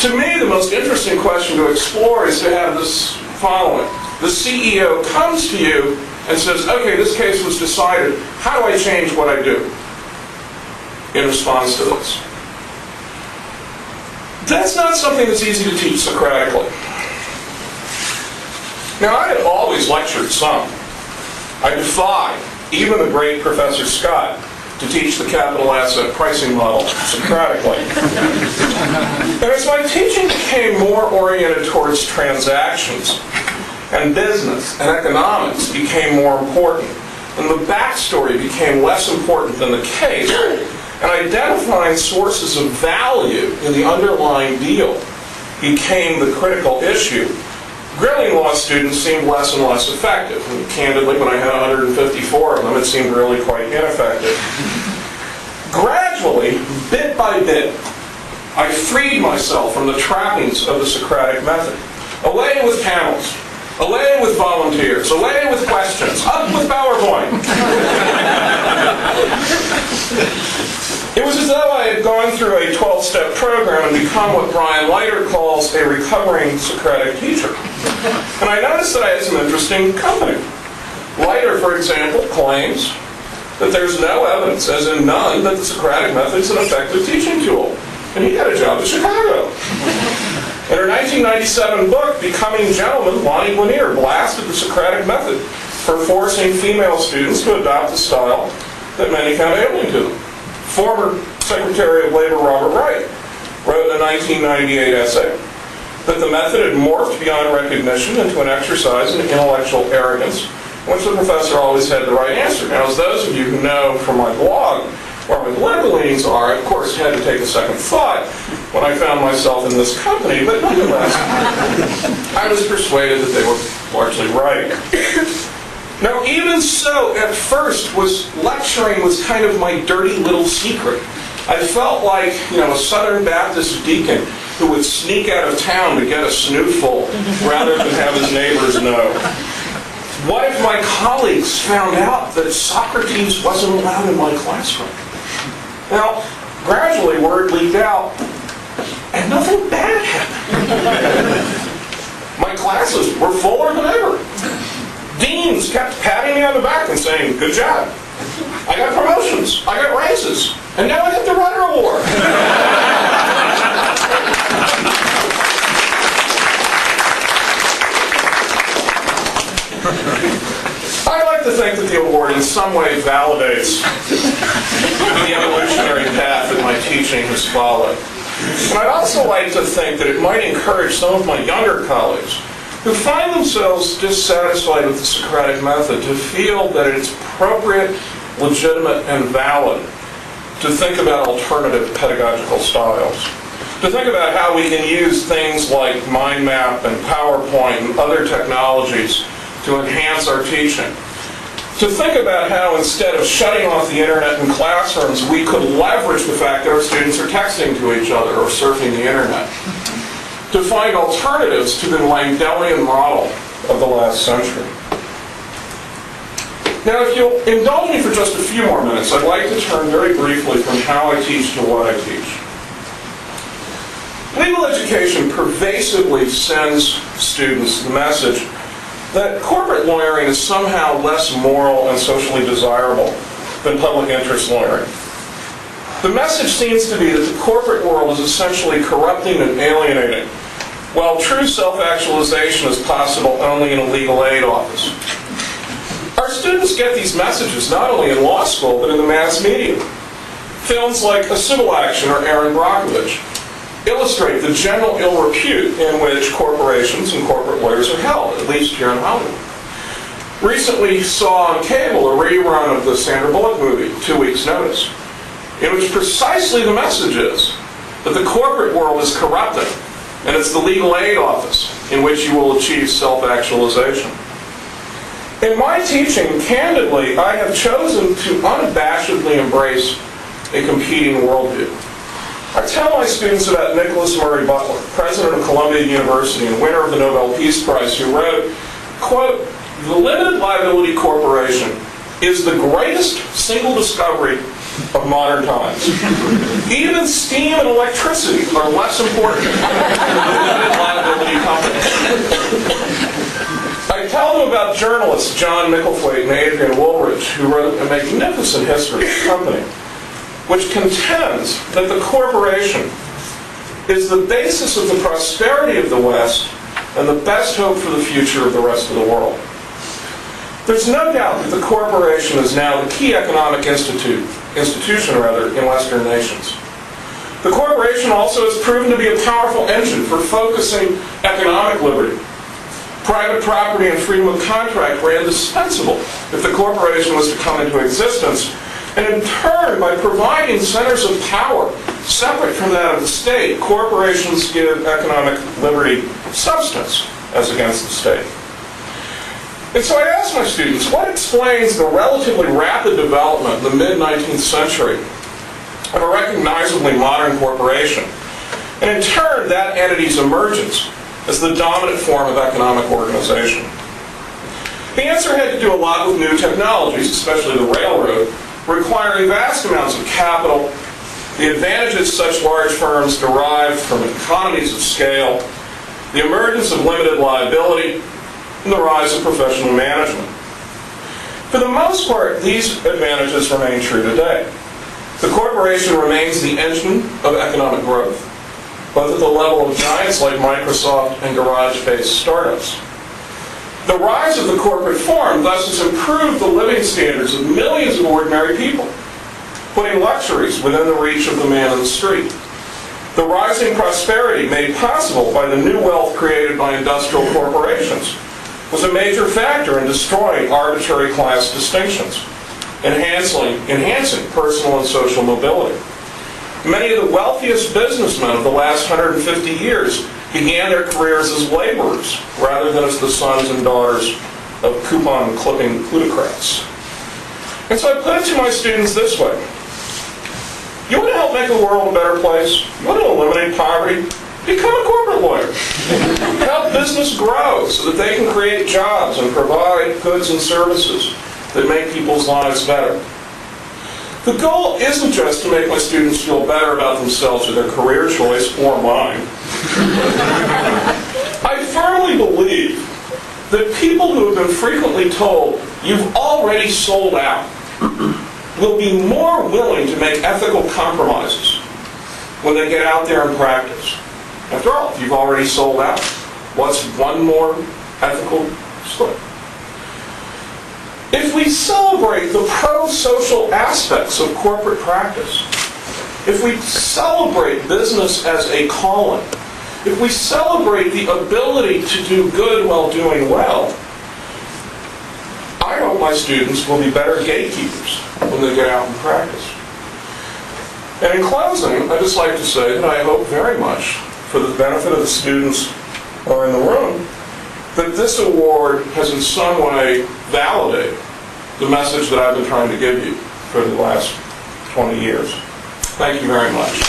To me, the most interesting question to explore is to have this following. The CEO comes to you and says, okay, this case was decided. How do I change what I do in response to this? That's not something that's easy to teach Socratically. Now, I had always lectured some. I defy even the great Professor Scott to teach the capital asset pricing model Socratically. And as my teaching became more oriented towards transactions, and business and economics became more important, and the backstory became less important than the case, and identifying sources of value in the underlying deal became the critical issue, grilling law students seemed less and less effective. And candidly, when I had 154 of them, it seemed really quite ineffective. Gradually, bit by bit, I freed myself from the trappings of the Socratic method. Away with panels. Away with volunteers. Away with questions. Up with PowerPoint. It was as though I had gone through a 12-step program and become what Brian Leiter calls a recovering Socratic teacher. And I noticed that I had some interesting company. Leiter, for example, claims that there's no evidence, as in none, that the Socratic method is an effective teaching tool. And he got a job in Chicago. In her 1997 book, Becoming Gentlemen, Lonnie Lanier blasted the Socratic method for forcing female students to adopt a style that many found alien to them. Former Secretary of Labor Robert Wright wrote in a 1998 essay that the method had morphed beyond recognition into an exercise in intellectual arrogance, in which the professor always had the right answer. Now, as those of you who know from my blog where my political leanings are, I, of course, had to take a second thought when I found myself in this company, but nonetheless, I was persuaded that they were largely right. Now, even so, at first, lecturing was kind of my dirty little secret. I felt like, a Southern Baptist deacon who would sneak out of town to get a snootful rather than have his neighbors know. What if my colleagues found out that Socrates wasn't allowed in my classroom? Now, gradually word leaked out, and nothing bad happened. My classes were fuller than ever. Deans kept patting me on the back and saying, good job. I got promotions, I got raises, and now I get the Rutter Award. I like to think that the award in some way validates the evolutionary path that my teaching has followed. And I'd also like to think that it might encourage some of my younger colleagues who find themselves dissatisfied with the Socratic method to feel that it's appropriate, legitimate, and valid to think about alternative pedagogical styles. To think about how we can use things like mind map and PowerPoint and other technologies to enhance our teaching. To think about how instead of shutting off the internet in classrooms, we could leverage the fact that our students are texting to each other or surfing the internet. To find alternatives to the Langdellian model of the last century. Now, if you'll indulge me for just a few more minutes, I'd like to turn very briefly from how I teach to what I teach. Legal education pervasively sends students the message that corporate lawyering is somehow less moral and socially desirable than public interest lawyering. The message seems to be that the corporate world is essentially corrupting and alienating, while true self-actualization is possible only in a legal aid office. Our students get these messages not only in law school, but in the mass media. Films like A Civil Action or Aaron Brockovich illustrate the general ill repute in which corporations and corporate lawyers are held, at least here in Hollywood. Recently saw on cable a rerun of the Sandra Bullock movie, 2 Weeks' Notice, in which precisely the message is that the corporate world is corrupting, and it's the legal aid office in which you will achieve self-actualization. In my teaching, candidly, I have chosen to unabashedly embrace a competing worldview. I tell my students about Nicholas Murray Butler, president of Columbia University and winner of the Nobel Peace Prize, who wrote, quote, "The limited liability corporation is the greatest single discovery of modern times. Even steam and electricity are less important than liability companies. I tell them about journalists John Micklethwaite and Adrian Woolridge, who wrote a magnificent history of the company, which contends that the corporation is the basis of the prosperity of the West and the best hope for the future of the rest of the world. There's no doubt that the corporation is now the key economic institution in Western nations. The corporation also has proven to be a powerful engine for focusing economic liberty. Private property and freedom of contract were indispensable if the corporation was to come into existence, and in turn, by providing centers of power separate from that of the state, corporations give economic liberty substance as against the state. And so I asked my students, what explains the relatively rapid development in the mid-19th century of a recognizably modern corporation, and in turn, that entity's emergence as the dominant form of economic organization? The answer had to do a lot with new technologies, especially the railroad, requiring vast amounts of capital, the advantages such large firms derived from economies of scale, the emergence of limited liability, and the rise of professional management. For the most part, these advantages remain true today. The corporation remains the engine of economic growth, both at the level of giants like Microsoft and garage-based startups. The rise of the corporate form thus has improved the living standards of millions of ordinary people, putting luxuries within the reach of the man in the street. The rising prosperity made possible by the new wealth created by industrial corporations was a major factor in destroying arbitrary class distinctions, enhancing personal and social mobility. Many of the wealthiest businessmen of the last 150 years began their careers as laborers rather than as the sons and daughters of coupon-clipping plutocrats. And so I put it to my students this way. You want to help make the world a better place? You want to eliminate poverty? Become a corporate lawyer. Help business grow so that they can create jobs and provide goods and services that make people's lives better. The goal isn't just to make my students feel better about themselves or their career choice, or mine. I firmly believe that people who have been frequently told, "You've already sold out," will be more willing to make ethical compromises when they get out there and practice. After all, if you've already sold out, what's one more ethical slip? If we celebrate the pro-social aspects of corporate practice, if we celebrate business as a calling, if we celebrate the ability to do good while doing well, I hope my students will be better gatekeepers when they get out and practice. And in closing, I'd just like to say that I hope very much, for the benefit of the students who are in the room, that this award has in some way validated the message that I've been trying to give you for the last 20 years. Thank you very much.